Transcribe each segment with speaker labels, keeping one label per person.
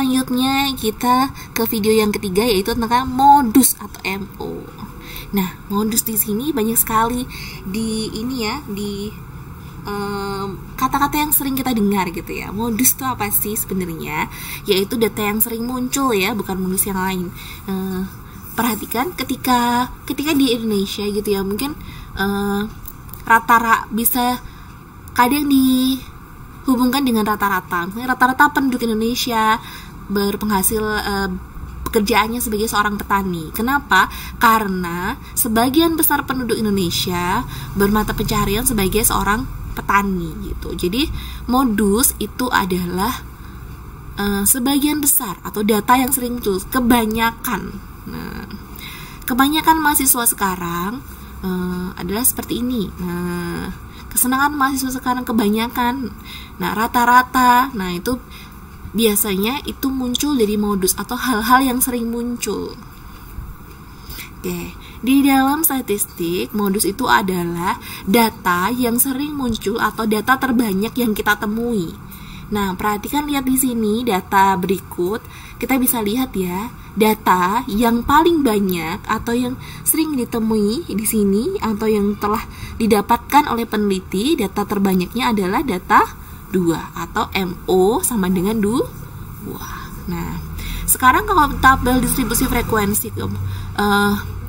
Speaker 1: selanjutnya kita ke video yang ketiga, yaitu tentang modus atau MO. Nah, modus di sini banyak sekali di kata-kata yang sering kita dengar gitu ya. Modus itu apa sih sebenarnya? Yaitu data yang sering muncul ya, bukan modus yang lain. Perhatikan ketika di Indonesia gitu ya, mungkin rata-rata bisa kadang dihubungkan dengan rata-rata. Misalnya rata-rata penduduk Indonesia berpenghasil pekerjaannya sebagai seorang petani. Kenapa? Karena sebagian besar penduduk Indonesia bermata pencaharian sebagai seorang petani gitu. Jadi modus itu adalah sebagian besar atau data yang sering muncul, kebanyakan. Nah, kebanyakan mahasiswa sekarang adalah seperti ini. Nah, kesenangan mahasiswa sekarang kebanyakan. Nah, rata-rata. Nah, itu biasanya itu muncul dari modus atau hal-hal yang sering muncul. Oke, di dalam statistik, modus itu adalah data yang sering muncul atau data terbanyak yang kita temui. Nah, perhatikan, lihat di sini data berikut. Kita bisa lihat ya, data yang paling banyak atau yang sering ditemui di sini atau yang telah didapatkan oleh peneliti, data terbanyaknya adalah data 2 atau MO sama dengan 2. Nah, sekarang kalau tabel distribusi frekuensi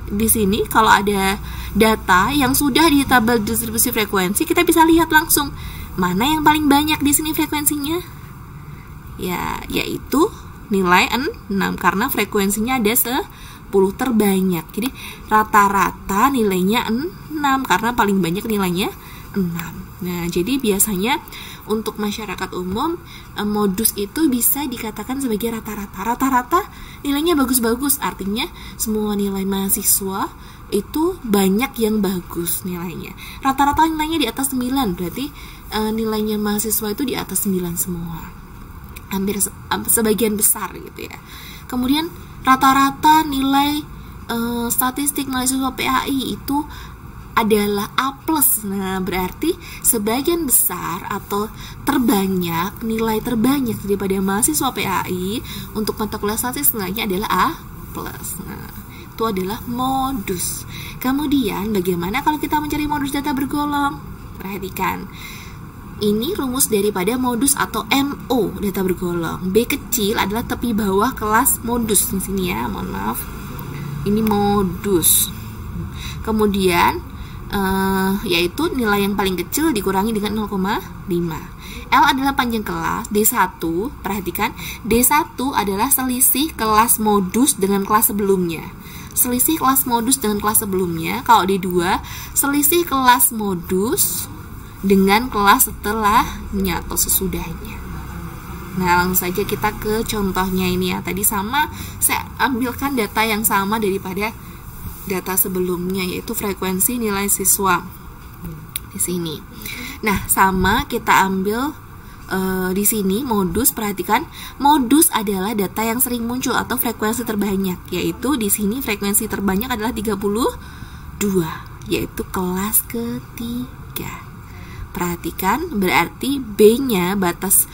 Speaker 1: di sini, kalau ada data yang sudah di tabel distribusi frekuensi, kita bisa lihat langsung mana yang paling banyak di sini frekuensinya. Ya, yaitu nilai 6 karena frekuensinya ada 10 terbanyak. Jadi rata-rata nilainya 6 karena paling banyak nilainya 6. Nah, jadi biasanya untuk masyarakat umum modus itu bisa dikatakan sebagai rata-rata. Rata-rata nilainya bagus-bagus, artinya semua nilai mahasiswa itu banyak yang bagus nilainya. Rata-rata nilainya di atas 9, berarti nilainya mahasiswa itu di atas 9 semua. Hampir sebagian besar gitu ya. Kemudian rata-rata nilai statistik mahasiswa PAI itu adalah A+. Nah, berarti sebagian besar atau terbanyak, nilai terbanyak daripada mahasiswa PAI untuk mata kuliah statistik nilainya adalah A+. Nah, itu adalah modus. Kemudian bagaimana kalau kita mencari modus data bergolong? Perhatikan. Ini rumus daripada modus atau MO, data bergolong. B kecil adalah tepi bawah kelas modus di sini ya, mohon maaf. Ini modus. Kemudian yaitu nilai yang paling kecil dikurangi dengan 0,5. L adalah panjang kelas. D1, perhatikan, D1 adalah selisih kelas modus dengan kelas sebelumnya. Selisih kelas modus dengan kelas sebelumnya. Kalau D2, selisih kelas modus dengan kelas setelahnya atau sesudahnya. Nah, langsung saja kita ke contohnya ini ya. Tadi sama, saya ambilkan data yang sama daripada data sebelumnya, yaitu frekuensi nilai siswa di sini. Nah, sama kita ambil di sini modus. Perhatikan, modus adalah data yang sering muncul atau frekuensi terbanyak, yaitu di sini frekuensi terbanyak adalah 32, yaitu kelas ketiga. Perhatikan, berarti B-nya batas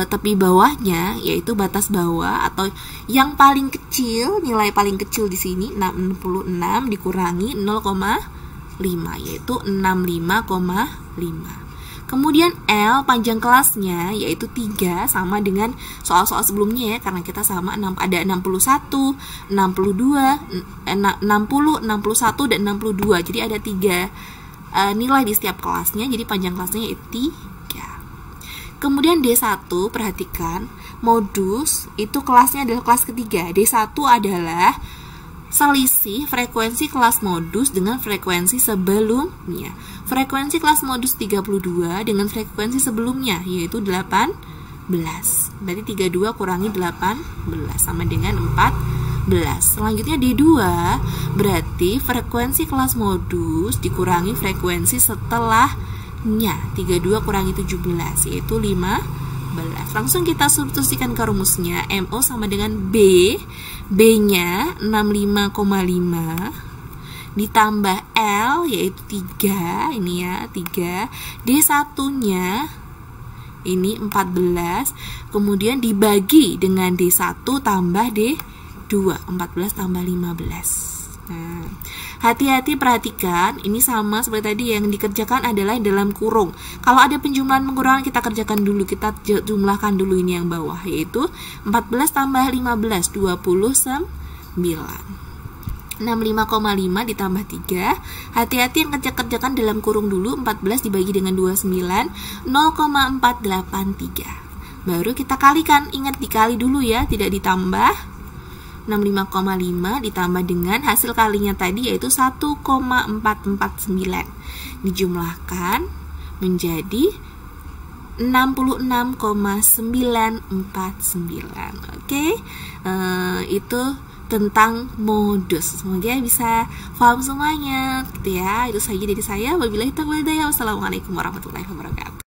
Speaker 1: tepi bawahnya, yaitu batas bawah atau yang paling kecil, nilai paling kecil di sini 66 dikurangi 0,5, yaitu 65,5. Kemudian L panjang kelasnya yaitu 3, sama dengan soal-soal sebelumnya ya, karena kita sama ada 61, 62, 60, 61 dan 62. Jadi ada 3 nilai di setiap kelasnya, jadi panjang kelasnya yaitu 3. Kemudian D1, perhatikan, modus itu kelasnya adalah kelas ketiga. D1 adalah selisih frekuensi kelas modus dengan frekuensi sebelumnya. Frekuensi kelas modus 32 dengan frekuensi sebelumnya yaitu 18. Berarti 32 kurangi 18 sama dengan 14. Selanjutnya D2 berarti frekuensi kelas modus dikurangi frekuensi setelahnya. 32 kurangi 17 yaitu 15. Langsung kita substitusikan ke rumusnya. MO sama dengan B. B-nya 65,5 ditambah L yaitu 3, ini ya 3. D1-nya ini 14, kemudian dibagi dengan D1 tambah D2, 14 tambah 15. Nah, hati-hati perhatikan, ini sama seperti tadi, yang dikerjakan adalah dalam kurung. Kalau ada penjumlahan pengurangan kita kerjakan dulu, kita jumlahkan dulu ini yang bawah, yaitu 14 tambah 15, 29. 65,5 ditambah 3. Hati-hati yang kerjakan dalam kurung dulu, 14 dibagi dengan 29, 0,483. Baru kita kalikan, ingat dikali dulu ya, tidak ditambah. 65,5 ditambah dengan hasil kalinya tadi yaitu 1,449. Dijumlahkan menjadi 66,949. Oke, itu tentang modus. Semoga bisa paham semuanya gitu ya. Itu saja dari saya. Wabillahi taufiq wal hidayah. Wassalamualaikum warahmatullahi wabarakatuh.